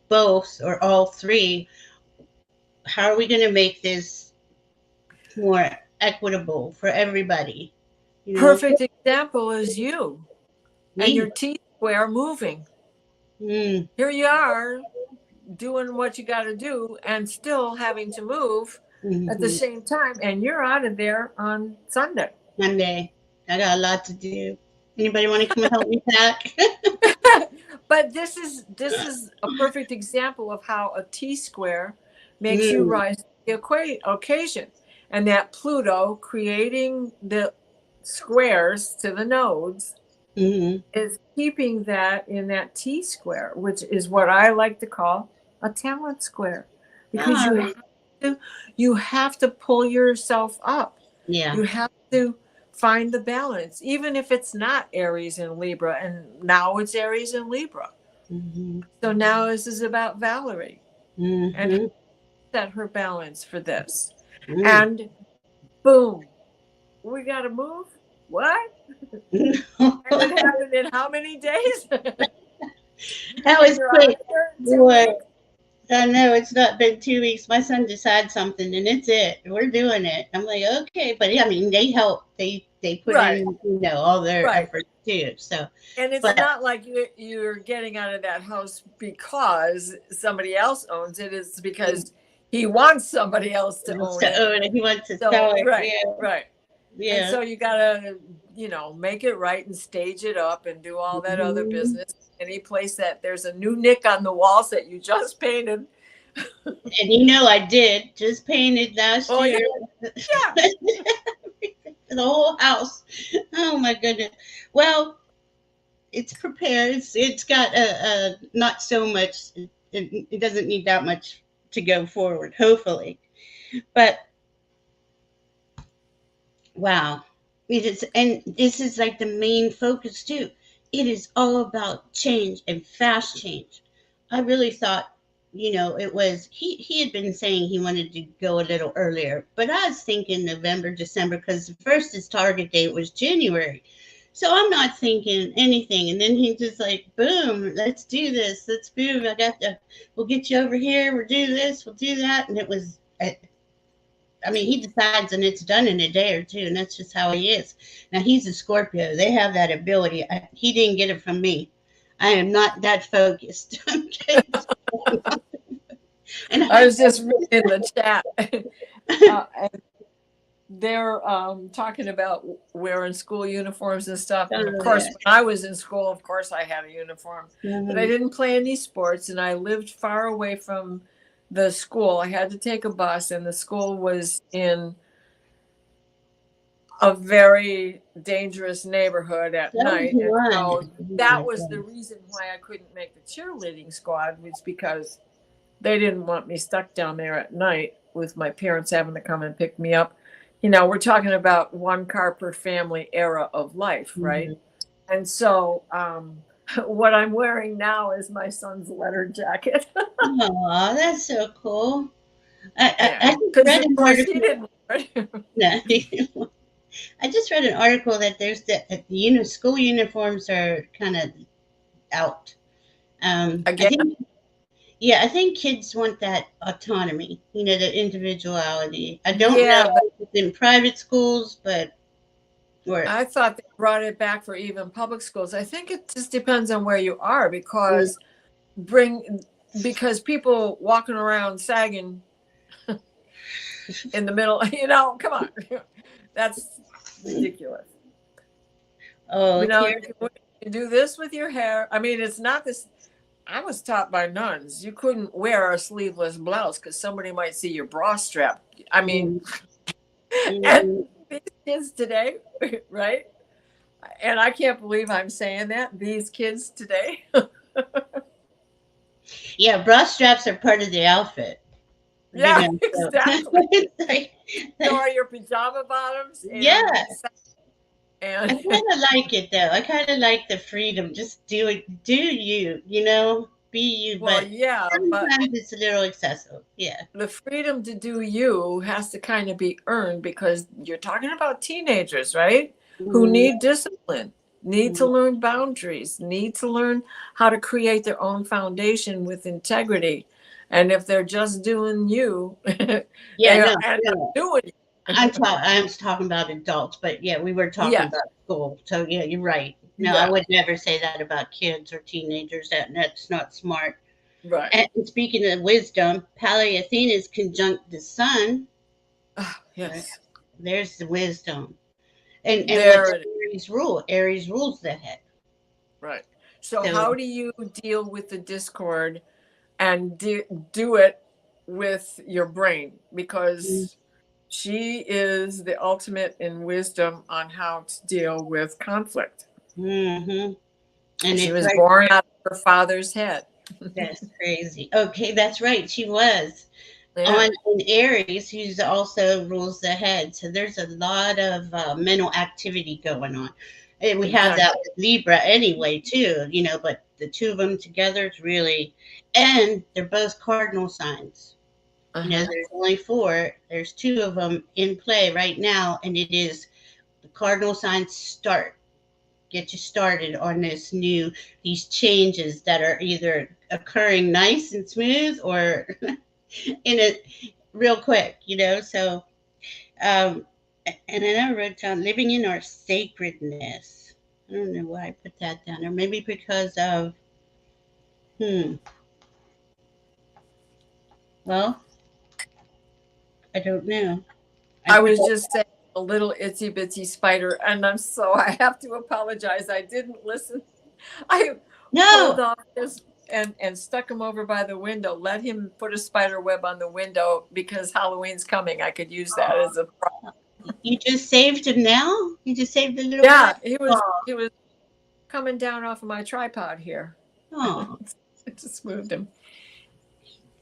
both or all three, how are we going to make this more equitable for everybody? You know, Perfect example is you and me. your T square moving. Mm, Here you are doing what you got to do and still having to move at the hmm. same time, and you're out of there on Sunday. Monday. I got a lot to do. Anybody want to come and help me pack? But this is a perfect example of how a T square makes you Mm, rise to the occasion, and that Pluto creating the squares to the nodes hmm. is keeping that in that T square, which is what I like to call a talent square, because Ah, to you have to pull yourself up. yeah. You have to find the balance, even if it's not Aries and Libra, and now it's Aries and Libra. Hmm. So now this is about Valerie and how Hmm. to set her balance for this. Mm. And boom, we got to move. What? And it happened in how many days? That And was you're out quick. of here in two Boy, weeks. I know it's not been 2 weeks. My son decides something and it's it. We're doing it. I'm like, okay, but I mean, they help. They put Right, in, all their right. efforts too. So, And it's but not like you're getting out of that house because somebody else owns it. It's because he wants somebody else He to wants own to it. own it. He wants to So sell it. right, Yeah. right. And Yeah. so you gotta, make it right and stage it up and do all that other Mhm. business. Any place that there's a new nick on the walls that you just painted. And I did just painted last Oh yeah, year. yeah. The whole house. Oh my goodness. Well, it's prepared. It's got a not so much. It doesn't need that much to go forward. Hopefully, but wow, it is, and this is like the main focus too. It is all about change and fast change. I really thought, it was he had been saying he wanted to go a little earlier, but I was thinking November, December, because the first his target date was January. So I'm not thinking anything, and then he just like, boom, let's do this. Let's move. We'll get you over here. We'll do this. We'll do that, and it was. I mean, he decides and it's done in a day or two, and that's just how he is. Now, he's a Scorpio. They have that ability. He didn't get it from me. I am not that focused. Okay. And I I, was just reading in the chat. And they're talking about wearing school uniforms and stuff. And of oh, course, yeah. when I was in school, of course, I had a uniform, but I Mhm. didn't play any sports, and I lived far away from the school. I had to take a bus, and the school was in a very dangerous neighborhood at That was night. And one. so Oh, that my was the God. reason why I couldn't make the cheerleading squad, was because they didn't want me stuck down there at night with my parents having to come and pick me up. We're talking about one car per family era of life, right? Mhm. And so what I'm wearing now is my son's letter jacket. Aw, that's so cool. Yeah, I just because read of an course he article. didn't wear it. No, I just read an article that there's school uniforms are kind of out. I Again. think Yeah, I think kids want that autonomy, the individuality. I don't know Yeah, but if it's in private schools, but or I thought they brought it back for even public schools. I think it just depends on where you are, bring because people walking around sagging in the middle, come on. That's ridiculous. oh, here, You can do this with your hair. I mean, it's not this. I was taught by nuns. You couldn't wear a sleeveless blouse because somebody might see your bra strap. I mean, mm, and mm, these kids today, right? And I can't believe I'm saying that. These kids today. yeah, bra straps are part of the outfit, Yeah, So exactly. it's like, So are your pajama bottoms and yeah, I and kind of like it though. I kind of like the freedom. Just do it, do you, be you. well, But yeah, but sometimes it's a little excessive. Yeah. the freedom to do you has to kind of be earned, because you're talking about teenagers, right? Who Mm-hmm. need discipline, need to learn boundaries, need to learn how to create their own foundation with integrity. And if they're just doing you, Yeah, they no, end up no. doing you. I was talking about adults, but yeah, we were talking Yeah, about school. So yeah, you're right. No, I yeah, would never say that about kids or teenagers. That's not smart. right. And speaking of wisdom, Pali Athena is conjunct the sun. Ah, Right? yes, There's the wisdom. And what's there it is. Aries rule? Aries rules the head. Right. So, So how do you deal with the discord and do it with your brain? Because she is the ultimate in wisdom on how to deal with conflict. mm-hmm. And She it's was right. born out of her father's head. That's crazy. Okay, that's right. She was Yeah, on in Aries, who's also rules the head. So there's a lot of mental activity going on. And we have exactly. that with Libra anyway, too, but the two of them together is really, and they're both cardinal signs. Uh-huh. There's only four, there's two of them in play right now, and it is the cardinal signs get you started on these changes that are either occurring nice and smooth or in it real quick, So, um, and then I wrote down living in our sacredness. I don't know why I put that down, or maybe because of, hmm, well, I don't know. I I was forgot. just saying a little itsy bitsy spider, and I have to apologize. I didn't listen. I pulled No, off this and stuck him over by the window. Let him put a spider web on the window because Halloween's coming. I could use that as a you just saved him now? You just saved the little guy? yeah. Oh, He was coming down off of my tripod here. oh. I just moved him.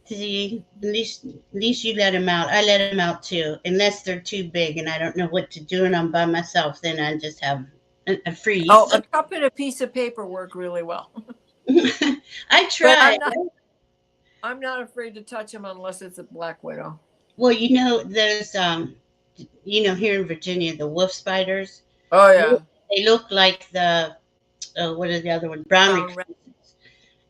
See, at least you let him out. I let him out too, unless they're too big and I don't know what to do and I'm by myself. Then I just have a freeze. Oh, a cup and a piece of paper work really well. I But try. I'm not afraid to touch him unless it's a black widow. Well, there's here in Virginia, the wolf spiders. Oh They yeah. they look like the what are the other one? Brown Brown rat. recluses.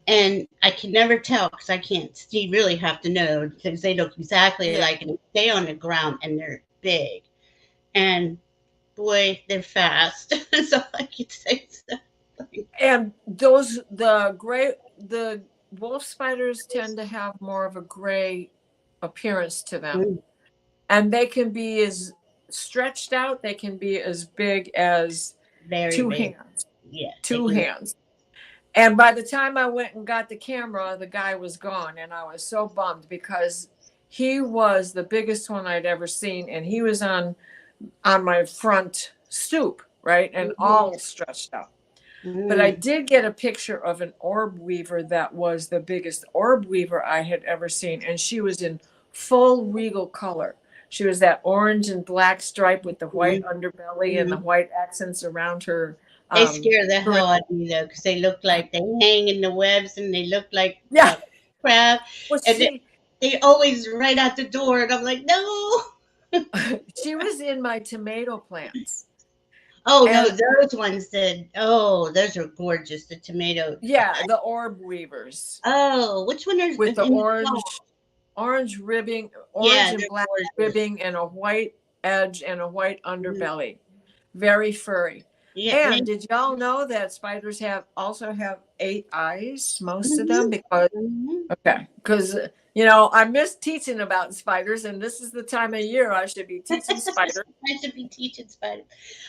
And I can never tell because I can't. You really have to know because they look exactly Yeah. like and they stay on the ground and they're big. And boy, they're fast. That's all I can say. And the wolf spiders tend to have more of a gray appearance to them. Mm, And they can be as stretched out, they can be as big as very two big. hands. Yeah, they Two can. hands. And by the time I went and got the camera, the guy was gone. And I was so bummed because he was the biggest one I'd ever seen. And he was on my front stoop, right? And Mhm, all stretched out. But I mhm. did get a picture of an orb weaver that was the biggest orb weaver I had ever seen. And she was in full regal color. She was that orange and black stripe with the white Mhm, underbelly and the mhm. white accents around her. They Um, scare the hell out of me though, because they look like they hang in the webs and they look like yeah. crab, Well, and they always right out the door, and I'm like, no. she was in my tomato plants. Oh no, And those ones that those are gorgeous. The tomato. yeah, the orb weavers Oh, which one is with the in the fall? orange ribbing, Yeah, orange and they're black gorgeous. ribbing, and a white edge and a white Mhm. underbelly. Very furry. Yeah, And did y'all know that spiders also have 8 eyes, most of them? mhm, Because mhm. okay, because I miss teaching about spiders, and this is the time of year I should be teaching spiders. I should be teaching spiders.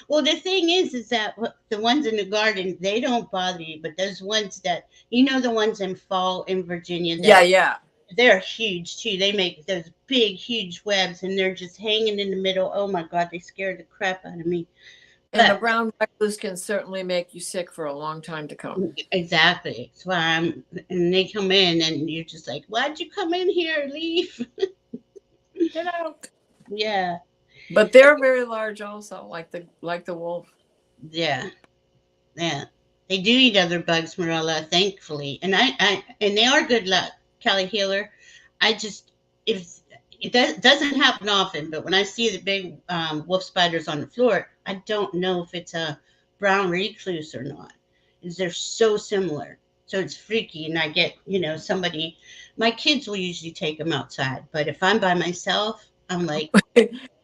Well, the thing is that the ones in the garden they don't bother you, but those ones that the ones in fall in Virginia Yeah, that yeah. they're huge too. They make those big, huge webs, and they're just hanging in the middle. Oh my God, they scared the crap out of me. And the But brown recluse can certainly make you sick for a long time to come. exactly, that's why and they come in, and you're just like, why'd you come in here? Leave. Get out. Yeah, But they're very large also, like the wolf. yeah, yeah. They do eat other bugs, Marilla, thankfully, and they are good luck, Kelly Healer. I just if doesn't happen often, but when I see the big wolf spiders on the floor, I don't know if it's a brown recluse or not. Is they're so similar, so it's freaky. And I get somebody. My kids will usually take them outside, but if I'm by myself, I'm like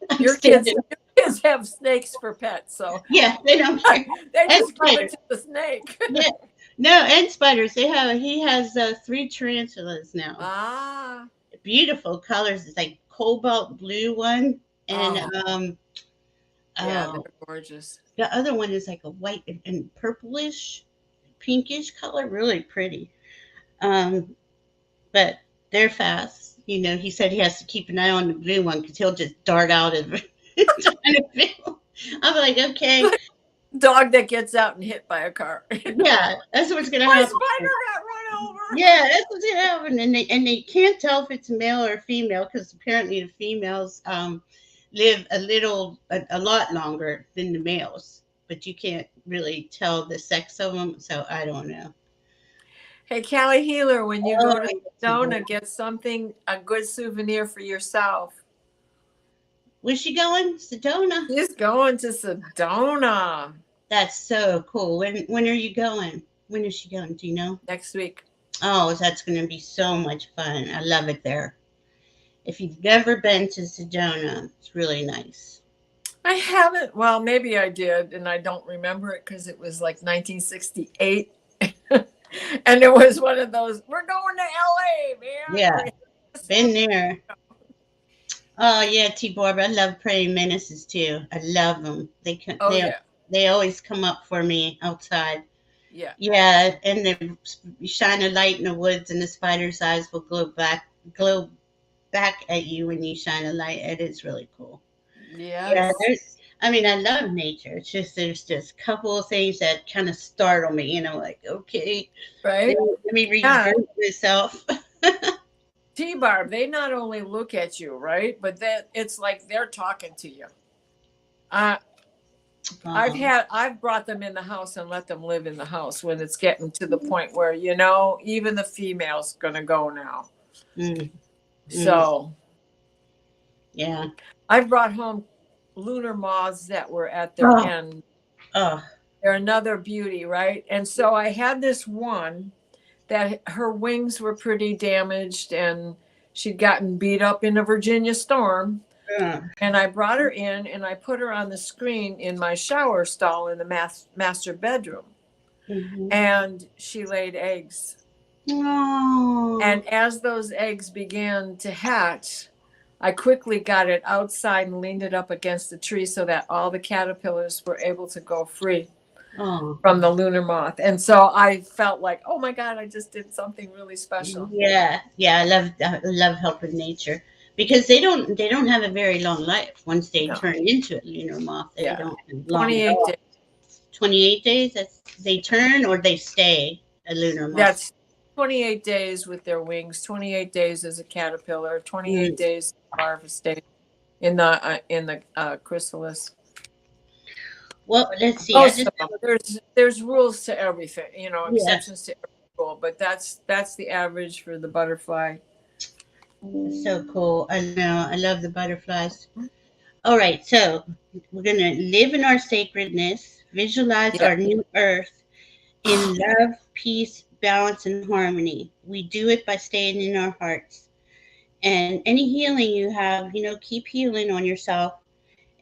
I'm Your kids, standing. your kids have snakes for pets, so Yeah, they don't care. they And just give it spiders. to the snake. Yeah, no, and spiders. He has three tarantulas now. Ah, Beautiful colors. It's like cobalt blue one, and oh, yeah, they're oh, gorgeous. the other one is like a white and purplish, pinkish color. Really pretty. Um, but they're fast. He said he has to keep an eye on the blue one because he'll just dart out of trying to film. I'm like, okay, Dog that gets out and hit by a car. yeah, that's what's gonna My happen. spider got run over. Yeah, that's what's gonna happen, and they can't tell if it's male or female because apparently the females live a lot longer than the males, but you can't really tell the sex of them, so I don't know. Hey, Callie Healer, when you Oh, go to yes, Sedona, get a good souvenir for yourself. where's she going? Sedona. She's going to Sedona That's so cool. When are you going? When is she going? Do you know? next week. Oh, that's going to be so much fun. I love it there. If you've never been to Sedona, it's really nice. I haven't. Well, maybe I did, and I don't remember it because it was like 1968. And it was one of those, we're going to LA, man. Yeah, been there. Oh yeah, T Barbara. I love praying mantises too. I love them. Oh yeah, They always come up for me outside. yeah, Yeah, and then you shine a light in the woods, and the spider's eyes will glow back at you when you shine a light. It is really cool. Yeah, yes, there's. I mean, I love nature. It's just there's just a couple of things that kind of startle me. Like okay, right. let me Yeah, revert myself. T-Barb, they not only look at you, right, but that it's like they're talking to you. Uh, Um, I've brought them in the house and let them live in the house when it's getting to the point where even the female's gonna go now. mm, mm, So yeah. I've brought home lunar moths that were at their Oh, end. oh, They're another beauty, right? And so I had this one that her wings were pretty damaged and she'd gotten beat up in a Virginia storm. uh, And I brought her in and I put her on the screen in my shower stall in the master bedroom. mhm. And she laid eggs. Oh, And as those eggs began to hatch, I quickly got it outside and leaned it up against the tree so that all the caterpillars were able to go free oh, from the lunar moth. And so I felt like, oh my God, I just did something really special. yeah, yeah. I love helping nature because they don't have a very long life. Once they No, turn into a lunar moth, they yeah. don't have long at 28 all. days. 28 days. They turn or they stay a lunar moth. That's 28 days with their wings, 28 days as a caterpillar, 28 Mm. days larva stage in the chrysalis. Well, let's see. I Most just of them. There's rules to everything, yeah, exceptions to every rule, but that's the average for the butterfly. it's so cool. I know. I love the butterflies. All right, so we're gonna live in our sacredness, visualize Yeah. our new earth in love, peace, balance, and harmony. We do it by staying in our hearts. And any healing you have, keep healing on yourself.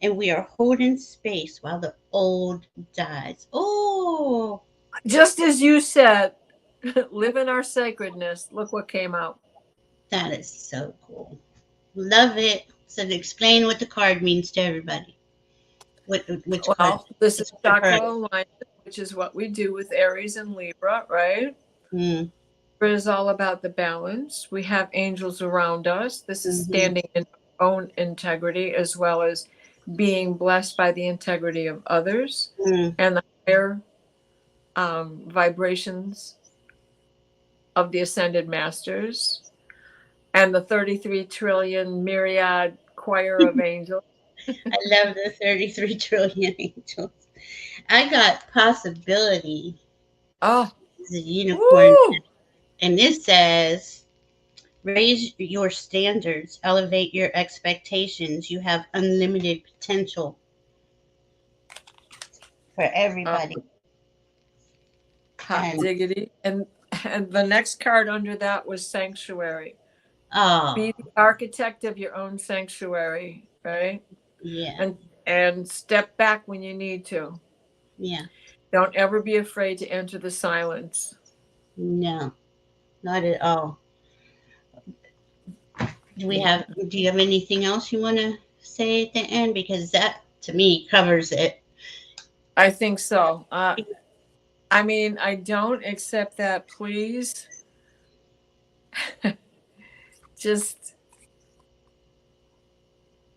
And we are holding space while the old dies. Oh, Just as you said, live in our sacredness. Look what came out. that is so cool. Love it. So to explain what the card means to everybody. Which card? Well, this is It's for her. chakra alignment, which is what we do with Aries and Libra, right? Mm, It is all about the balance. We have angels around us. This is hmm standing in our own integrity as well as being blessed by the integrity of others mm. and the higher vibrations of the ascended masters and the 33 trillion myriad choir of angels. I love the 33 trillion angels. I got possibility. Oh, The unicorn. woo! And it says, raise your standards, elevate your expectations. You have unlimited potential for Oh, everybody. hot And diggity. And the next card under that was sanctuary. oh, Be the architect of your own sanctuary, right? yeah, And and step back when you need to. yeah. Don't ever be afraid to enter the silence. No, not at all. Yeah, Do you have anything else you want to say at the end? Because that to me covers it. I think so. I mean, I don't accept that. Please just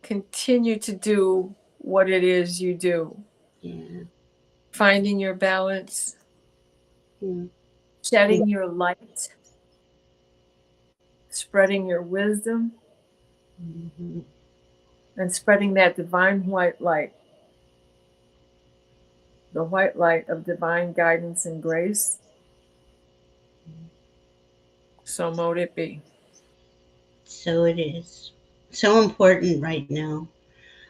continue to do what it is you do. Yeah. Finding your balance, Mm. shedding your light, spreading your wisdom, Mhm. and spreading that divine white light, the white light of divine guidance and grace. So mote it be. So it is. So important right now.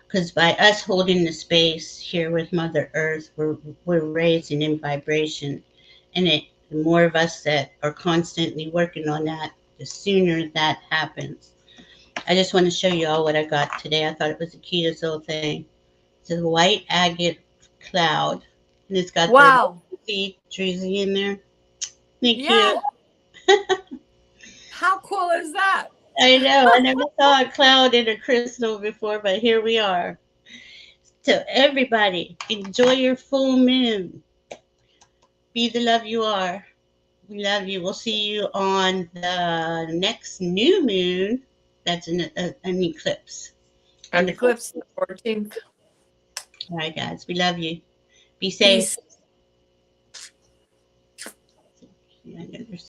Because by us holding the space here with Mother Earth, we're raising in vibration, and the more of us that are constantly working on that, the sooner that happens. I just want to show you all what I got today. I thought it was the cutest little thing. It's a white agate cloud, and it's got the Wow. sea druzy in there. Isn't it Yeah. cute? How cool is that? I know. I never saw a cloud in a crystal before, but here we are. So everybody, enjoy your full moon. Be the love you are. We love you. We'll see you on the next new moon. That's an eclipse. And An the full. eclipse the 14th. All right, guys. We love you. Be safe. Peace.